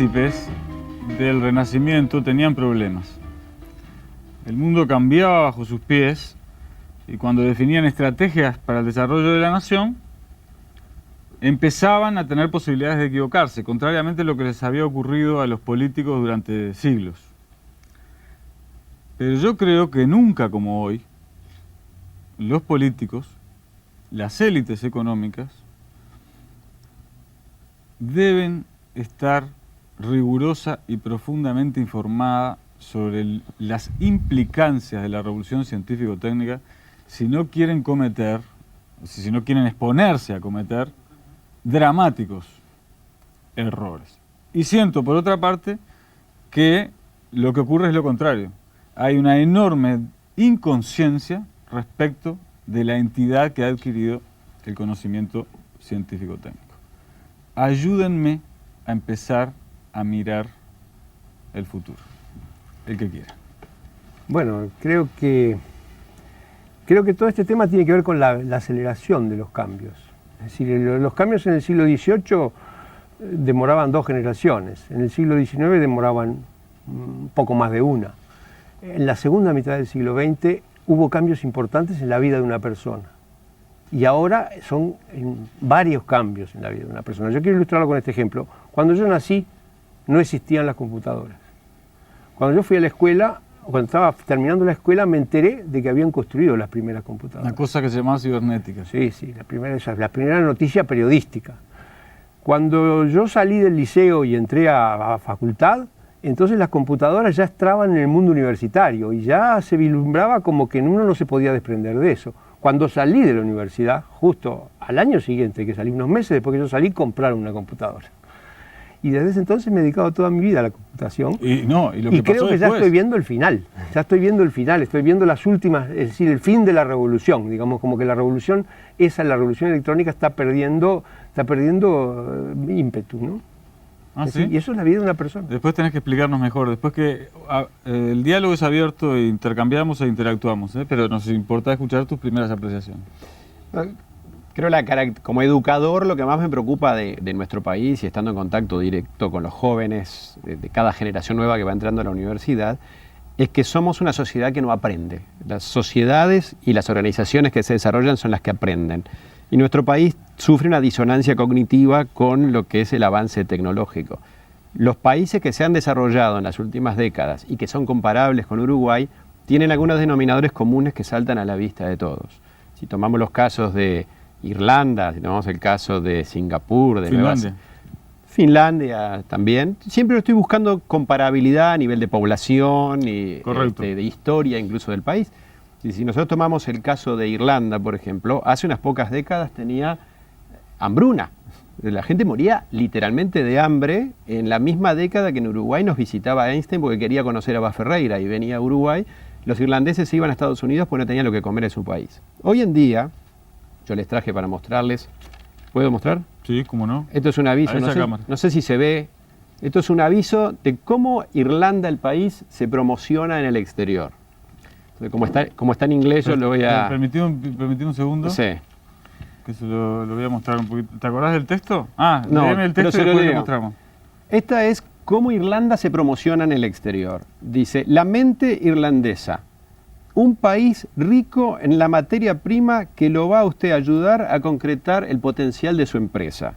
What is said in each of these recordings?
príncipes del Renacimiento tenían problemas. El mundo cambiaba bajo sus pies y cuando definían estrategias para el desarrollo de la nación, empezaban a tener posibilidades de equivocarse, contrariamente a lo que les había ocurrido a los políticos durante siglos. Pero yo creo que nunca como hoy, los políticos, las élites económicas, deben estar rigurosa y profundamente informada sobre las implicancias de la revolución científico-técnica si no quieren cometer, si no quieren exponerse a cometer dramáticos errores. Y siento, por otra parte, que lo que ocurre es lo contrario. Hay una enorme inconsciencia respecto de la entidad que ha adquirido el conocimiento científico-técnico. Ayúdenme a empezar a mirar el futuro, el que quiera. Bueno, creo que todo este tema tiene que ver con la aceleración de los cambios. Es decir, los cambios en el siglo XVIII demoraban 2 generaciones, en el siglo XIX demoraban un poco más de una. En la segunda mitad del siglo XX hubo cambios importantes en la vida de una persona. Y ahora son varios cambios en la vida de una persona. Yo quiero ilustrarlo con este ejemplo. Cuando yo nací, no existían las computadoras. Cuando yo fui a la escuela, cuando estaba terminando la escuela, me enteré de que habían construido las primeras computadoras. Una cosa que se llamaba cibernética. Sí, la primera noticia periodística. Cuando yo salí del liceo y entré a facultad, entonces las computadoras ya estaban en el mundo universitario y ya se vislumbraba como que uno no se podía desprender de eso. Cuando salí de la universidad, justo al año siguiente que salí, unos meses después que yo salí, compraron una computadora. Y desde ese entonces me he dedicado toda mi vida a la computación. Y creo que ya estoy viendo el final. Ya estoy viendo el final, estoy viendo las últimas, es decir, el fin de la revolución. Digamos, como que la revolución electrónica está perdiendo ímpetu, ¿no? ¿Ah, sí? Y eso es la vida de una persona. Después tenés que explicarnos mejor. Después que el diálogo es abierto e intercambiamos e interactuamos, pero nos importa escuchar tus primeras apreciaciones. Creo como educador lo que más me preocupa de nuestro país y estando en contacto directo con los jóvenes de cada generación nueva que va entrando a la universidad es que somos una sociedad que no aprende. Las sociedades y las organizaciones que se desarrollan son las que aprenden. Y nuestro país sufre una disonancia cognitiva con lo que es el avance tecnológico. Los países que se han desarrollado en las últimas décadas y que son comparables con Uruguay tienen algunos denominadores comunes que saltan a la vista de todos. Si tomamos los casos de Irlanda, si tomamos el caso de Singapur, de Finlandia también, siempre estoy buscando comparabilidad a nivel de población y de historia incluso del país. Y si nosotros tomamos el caso de Irlanda, por ejemplo, hace unas pocas décadas tenía hambruna. La gente moría literalmente de hambre en la misma década que en Uruguay nos visitaba Einstein porque quería conocer a Abba Ferreira y venía a Uruguay. Los irlandeses se iban a Estados Unidos porque no tenían lo que comer en su país. Hoy en día, yo les traje para mostrarles. ¿Puedo mostrar? Sí, cómo no. Esto es un aviso, no sé si se ve. Esto es un aviso de cómo Irlanda, el país, se promociona en el exterior. Como está en inglés, yo lo voy a... ¿Permití un segundo? Sí. Que se lo voy a mostrar un poquito. ¿Te acordás del texto? No, léeme el texto y después lo mostramos. Esta es cómo Irlanda se promociona en el exterior. Dice, la mente irlandesa, un país rico en la materia prima que lo va a usted ayudar a concretar el potencial de su empresa.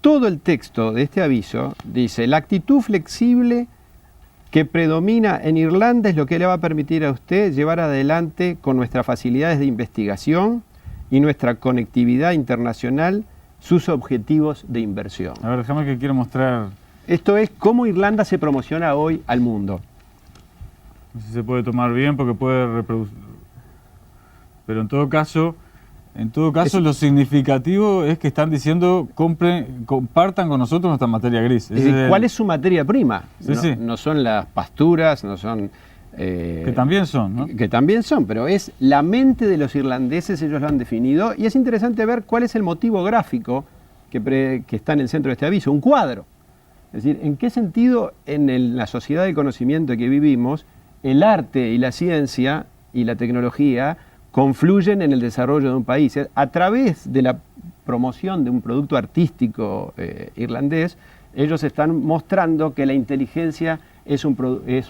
Todo el texto de este aviso dice, la actitud flexible que predomina en Irlanda es lo que le va a permitir a usted llevar adelante con nuestras facilidades de investigación y nuestra conectividad internacional sus objetivos de inversión. A ver, déjame que quiero mostrar. Esto es cómo Irlanda se promociona hoy al mundo. No sé si se puede tomar bien porque puede reproducir. Pero en todo caso lo significativo es que están diciendo compartan con nosotros nuestra materia gris. ¿Cuál es su materia prima? Sí. No son las pasturas, no son... que también son, ¿no? Que también son, pero es la mente de los irlandeses, ellos lo han definido, y es interesante ver cuál es el motivo gráfico que está en el centro de este aviso, un cuadro. Es decir, en qué sentido en la sociedad del conocimiento que vivimos, el arte y la ciencia y la tecnología confluyen en el desarrollo de un país. A través de la promoción de un producto artístico irlandés, ellos están mostrando que la inteligencia es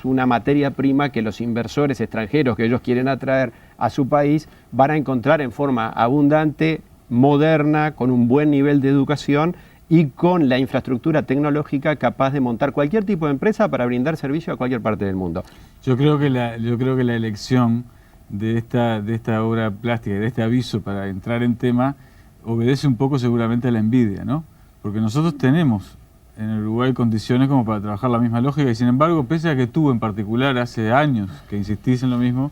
una materia prima que los inversores extranjeros que ellos quieren atraer a su país van a encontrar en forma abundante, moderna, con un buen nivel de educación y con la infraestructura tecnológica capaz de montar cualquier tipo de empresa para brindar servicio a cualquier parte del mundo. Yo creo que la elección de esta obra plástica, de este aviso para entrar en tema, obedece un poco seguramente a la envidia, ¿no? Porque nosotros tenemos en Uruguay condiciones como para trabajar la misma lógica y sin embargo, pese a que tú en particular hace años que insistís en lo mismo,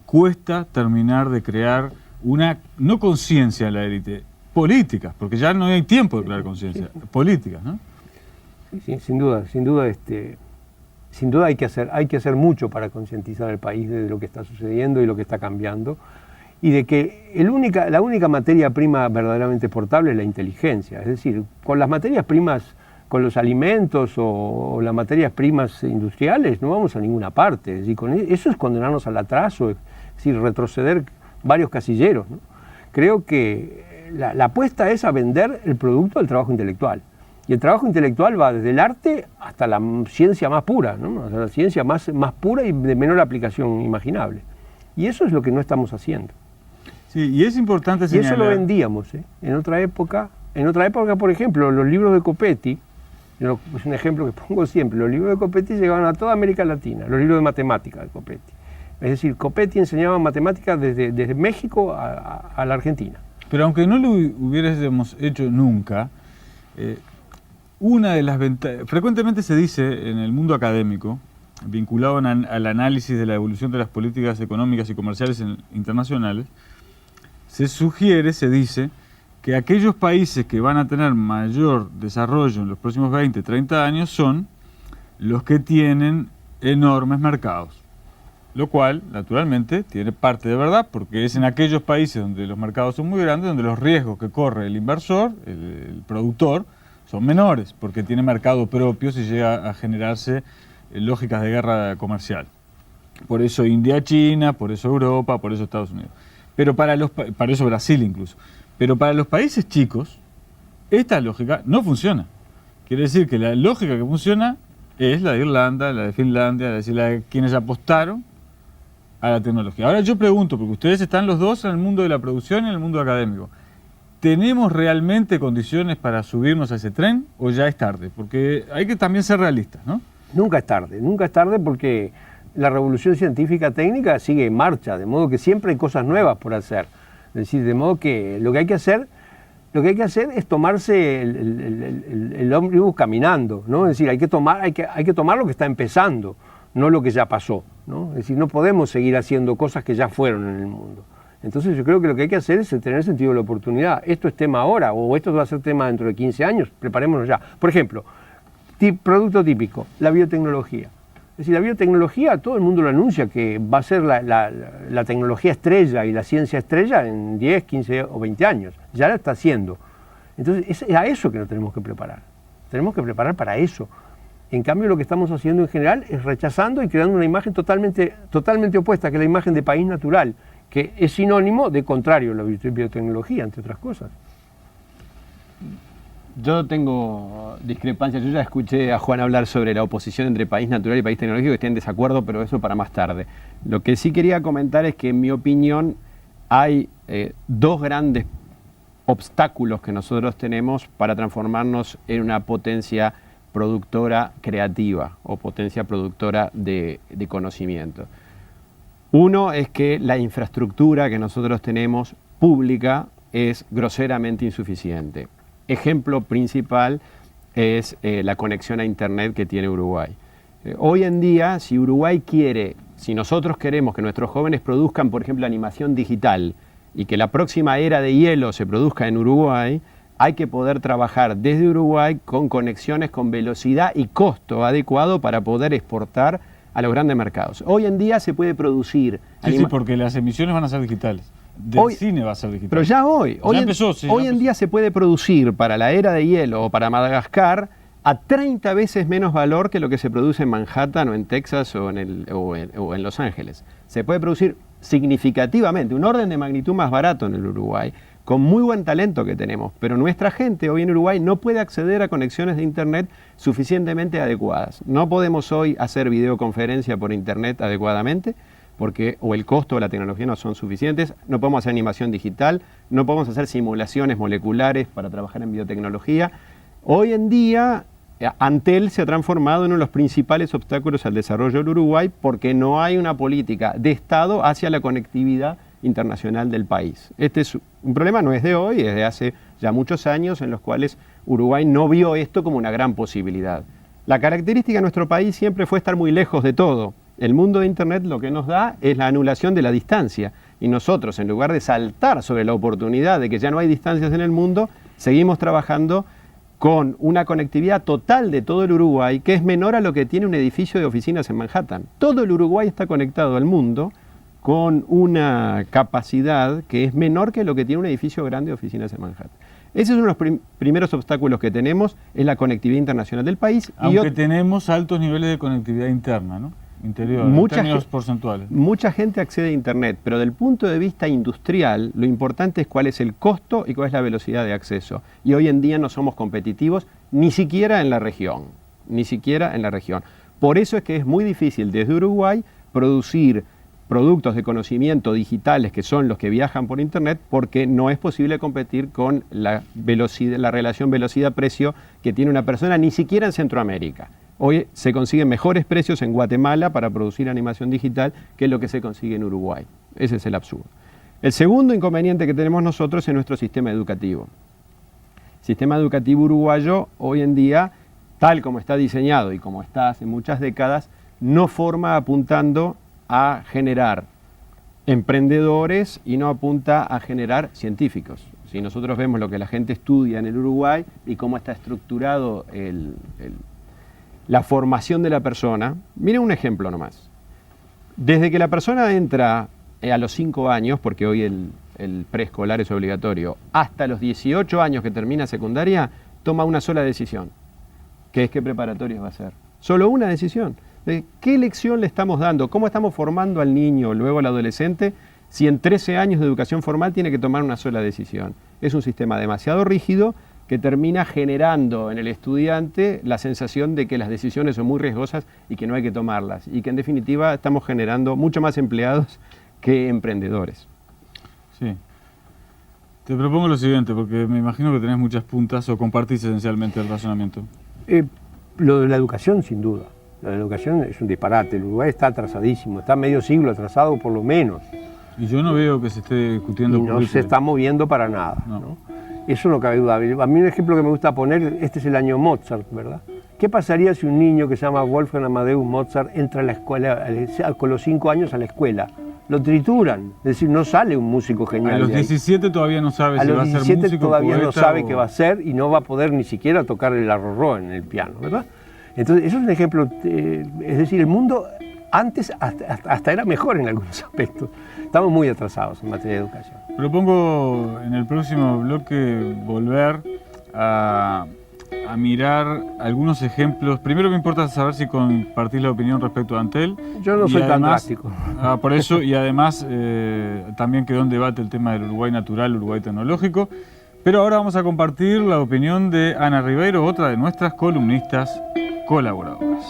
cuesta terminar de crear una, no conciencia en la élite, políticas, porque ya no hay tiempo de crear conciencia, políticas, ¿no? Sí, sin duda, sin duda hay que hacer mucho para concientizar al país de lo que está sucediendo y lo que está cambiando, y de que la única materia prima verdaderamente exportable es la inteligencia. Es decir, con las materias primas, con los alimentos o las materias primas industriales no vamos a ninguna parte. Es decir, eso es condenarnos al atraso, es decir, retroceder varios casilleros, ¿no? Creo que la apuesta es a vender el producto del trabajo intelectual. Y el trabajo intelectual va desde el arte hasta la ciencia más pura, ¿no? O sea, la ciencia más pura y de menor aplicación imaginable. Y eso es lo que no estamos haciendo. Sí, y es importante señalar... Y eso lo vendíamos, ¿eh? En otra época, por ejemplo, los libros de Copetti, es un ejemplo que pongo siempre, los libros de Copetti llegaban a toda América Latina, los libros de matemáticas de Copetti. Es decir, Copetti enseñaba matemáticas desde México a la Argentina. Pero aunque no lo hubiésemos hecho nunca, una de las ventajas, frecuentemente se dice en el mundo académico, vinculado al análisis de la evolución de las políticas económicas y comerciales internacionales, se dice que aquellos países que van a tener mayor desarrollo en los próximos 20, 30 años son los que tienen enormes mercados. Lo cual, naturalmente, tiene parte de verdad, porque es en aquellos países donde los mercados son muy grandes, donde los riesgos que corre el inversor, el productor, son menores, porque tiene mercado propio si llega a generarse lógicas de guerra comercial. Por eso India, China, por eso Europa, por eso Estados Unidos. Pero para eso Brasil incluso. Pero para los países chicos, esta lógica no funciona. Quiere decir que la lógica que funciona es la de Irlanda, la de Finlandia, es decir, la de quienes apostaron a la tecnología. Ahora yo pregunto, porque ustedes están los dos en el mundo de la producción y en el mundo académico, ¿tenemos realmente condiciones para subirnos a ese tren o ya es tarde? Porque hay que también ser realistas, ¿no? Nunca es tarde porque la revolución científica técnica sigue en marcha, de modo que siempre hay cosas nuevas por hacer. Es decir, de modo que lo que hay que hacer es tomarse el ómnibus caminando, ¿no? Es decir, hay que tomar lo que está empezando, no lo que ya pasó, ¿no? Es decir, no podemos seguir haciendo cosas que ya fueron en el mundo. Entonces yo creo que lo que hay que hacer es tener sentido de la oportunidad. Esto es tema ahora, o esto va a ser tema dentro de 15 años, preparémonos ya. Por ejemplo, producto típico, la biotecnología. Es decir, la biotecnología, todo el mundo lo anuncia que va a ser la tecnología estrella y la ciencia estrella en 10, 15 o 20 años. Ya la está haciendo. Entonces es a eso que nos tenemos que preparar. Tenemos que preparar para eso. En cambio, lo que estamos haciendo en general es rechazando y creando una imagen totalmente opuesta, que es la imagen de país natural, que es sinónimo de contrario a la biotecnología, entre otras cosas. Yo tengo discrepancias. Yo ya escuché a Juan hablar sobre la oposición entre país natural y país tecnológico, que estoy en desacuerdo, pero eso para más tarde. Lo que sí quería comentar es que, en mi opinión, hay dos grandes obstáculos que nosotros tenemos para transformarnos en una potencia productora creativa o potencia productora de conocimiento. Uno es que la infraestructura que nosotros tenemos pública es groseramente insuficiente. Ejemplo principal es la conexión a Internet que tiene Uruguay. Hoy en día, si nosotros queremos que nuestros jóvenes produzcan, por ejemplo, animación digital y que la próxima era de hielo se produzca en Uruguay, hay que poder trabajar desde Uruguay con conexiones con velocidad y costo adecuado para poder exportar a los grandes mercados. Hoy en día se puede producir... Sí, porque las emisiones van a ser digitales. Del cine va a ser digital. Pero ya hoy en día se puede producir para la era de hielo o para Madagascar a 30 veces menos valor que lo que se produce en Manhattan o en Texas o en Los Ángeles. Se puede producir significativamente, un orden de magnitud más barato en el Uruguay, con muy buen talento que tenemos, pero nuestra gente hoy en Uruguay no puede acceder a conexiones de Internet suficientemente adecuadas. No podemos hoy hacer videoconferencia por Internet adecuadamente, porque o el costo o la tecnología no son suficientes, no podemos hacer animación digital, no podemos hacer simulaciones moleculares para trabajar en biotecnología. Hoy en día, Antel se ha transformado en uno de los principales obstáculos al desarrollo del Uruguay porque no hay una política de Estado hacia la conectividad internacional del país. Este es un problema, no es de hoy, es de hace ya muchos años en los cuales Uruguay no vio esto como una gran posibilidad. La característica de nuestro país siempre fue estar muy lejos de todo. El mundo de Internet lo que nos da es la anulación de la distancia. Y nosotros, en lugar de saltar sobre la oportunidad de que ya no hay distancias en el mundo, seguimos trabajando con una conectividad total de todo el Uruguay, que es menor a lo que tiene un edificio de oficinas en Manhattan. Todo el Uruguay está conectado al mundo con una capacidad que es menor que lo que tiene un edificio grande de oficinas en Manhattan. Ese es uno de los primeros obstáculos que tenemos, es la conectividad internacional del país. Aunque tenemos altos niveles de conectividad interna, ¿no? Interior, en términos porcentuales. Mucha gente accede a Internet, pero del punto de vista industrial, lo importante es cuál es el costo y cuál es la velocidad de acceso. Y hoy en día no somos competitivos ni siquiera en la región, ni siquiera en la región. Por eso es que es muy difícil desde Uruguay producir productos de conocimiento digitales que son los que viajan por Internet, porque no es posible competir con la relación velocidad-precio que tiene una persona ni siquiera en Centroamérica. Hoy se consiguen mejores precios en Guatemala para producir animación digital que lo que se consigue en Uruguay. Ese es el absurdo. El segundo inconveniente que tenemos nosotros es nuestro sistema educativo. El sistema educativo uruguayo hoy en día, tal como está diseñado y como está hace muchas décadas, no forma apuntando a generar emprendedores y no apunta a generar científicos. Si nosotros vemos lo que la gente estudia en el Uruguay y cómo está estructurado la formación de la persona, miren un ejemplo nomás. Desde que la persona entra a los 5 años, porque hoy el preescolar es obligatorio, hasta los 18 años que termina secundaria, toma una sola decisión, que es qué preparatorios va a hacer. Solo una decisión. ¿Qué lección le estamos dando? ¿Cómo estamos formando al niño, luego al adolescente, si en 13 años de educación formal tiene que tomar una sola decisión? Es un sistema demasiado rígido que termina generando en el estudiante la sensación de que las decisiones son muy riesgosas y que no hay que tomarlas. Y que en definitiva estamos generando mucho más empleados que emprendedores. Sí. Te propongo lo siguiente, porque me imagino que tenés muchas puntas o compartís esencialmente el razonamiento. Lo de la educación, sin duda. La educación es un disparate. El Uruguay está atrasadísimo, está medio siglo atrasado por lo menos. Y yo no veo que se esté discutiendo. Y no se está moviendo para nada, ¿no? Eso no cabe duda. A mí un ejemplo que me gusta poner, este es el año Mozart, ¿verdad? ¿Qué pasaría si un niño que se llama Wolfgang Amadeus Mozart entra a la escuela, con los 5 años a la escuela? Lo trituran, es decir, no sale un músico genial. A los 17 todavía no sabe si va a ser músico. A los 17 todavía no sabe qué va a ser y no va a poder ni siquiera tocar el arrorró en el piano, ¿verdad? Entonces, eso es un ejemplo, es decir, el mundo antes hasta era mejor en algunos aspectos. Estamos muy atrasados en materia de educación. Propongo en el próximo bloque volver a mirar algunos ejemplos. Primero me importa saber si compartís la opinión respecto a Antel. Yo no soy tan drástico. Por eso, y además también quedó en debate el tema del Uruguay natural, Uruguay tecnológico. Pero ahora vamos a compartir la opinión de Ana Ribeiro, otra de nuestras columnistas colaboradoras.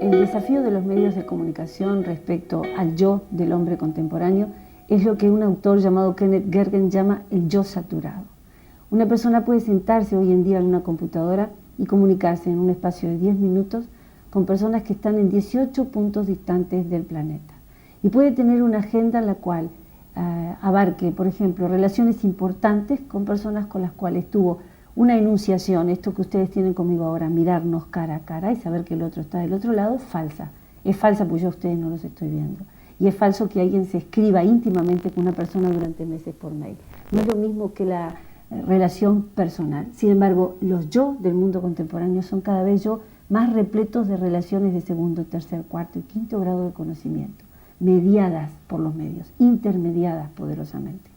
El desafío de los medios de comunicación respecto al yo del hombre contemporáneo es lo que un autor llamado Kenneth Gergen llama el yo saturado. Una persona puede sentarse hoy en día en una computadora y comunicarse en un espacio de 10 minutos con personas que están en 18 puntos distantes del planeta. Y puede tener una agenda en la cual abarque, por ejemplo, relaciones importantes con personas con las cuales tuvo una enunciación, esto que ustedes tienen conmigo ahora, mirarnos cara a cara y saber que el otro está del otro lado, falsa. Es falsa porque yo a ustedes no los estoy viendo. Y es falso que alguien se escriba íntimamente con una persona durante meses por mail. No es lo mismo que la relación personal. Sin embargo, los yo del mundo contemporáneo son cada vez yo más repletos de relaciones de segundo, tercer, cuarto y quinto grado de conocimiento, mediadas por los medios, intermediadas poderosamente,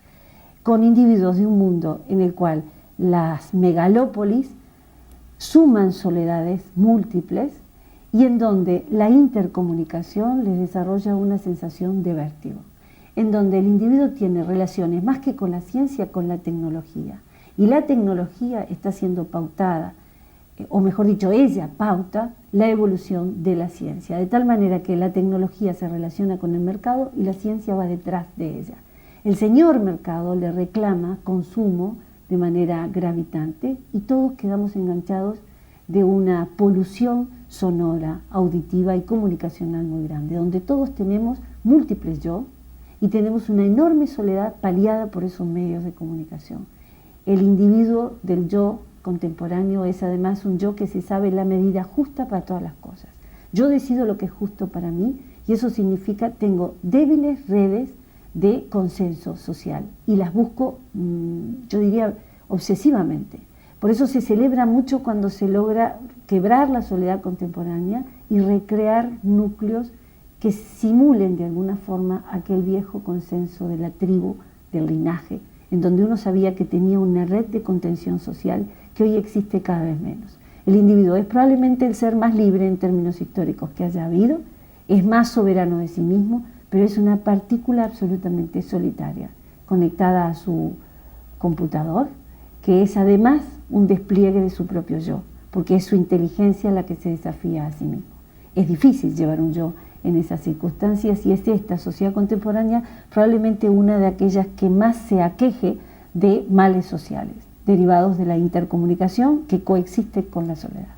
con individuos de un mundo en el cual las megalópolis suman soledades múltiples y en donde la intercomunicación les desarrolla una sensación de vértigo, en donde el individuo tiene relaciones más que con la ciencia, con la tecnología. Y la tecnología está siendo pautada, o mejor dicho, ella pauta la evolución de la ciencia, de tal manera que la tecnología se relaciona con el mercado y la ciencia va detrás de ella. El señor mercado le reclama consumo de manera gravitante y todos quedamos enganchados de una polución sonora, auditiva y comunicacional muy grande, donde todos tenemos múltiples yo y tenemos una enorme soledad paliada por esos medios de comunicación. El individuo del yo contemporáneo es además un yo que se sabe la medida justa para todas las cosas. Yo decido lo que es justo para mí y eso significa tengo débiles redes de consenso social y las busco, yo diría, obsesivamente. Por eso se celebra mucho cuando se logra quebrar la soledad contemporánea y recrear núcleos que simulen de alguna forma aquel viejo consenso de la tribu, del linaje, en donde uno sabía que tenía una red de contención social que hoy existe cada vez menos. El individuo es probablemente el ser más libre en términos históricos que haya habido, es más soberano de sí mismo, pero es una partícula absolutamente solitaria, conectada a su computador, que es además un despliegue de su propio yo, porque es su inteligencia la que se desafía a sí mismo. Es difícil llevar un yo en esas circunstancias y es esta sociedad contemporánea probablemente una de aquellas que más se aqueje de males sociales, derivados de la intercomunicación que coexiste con la soledad.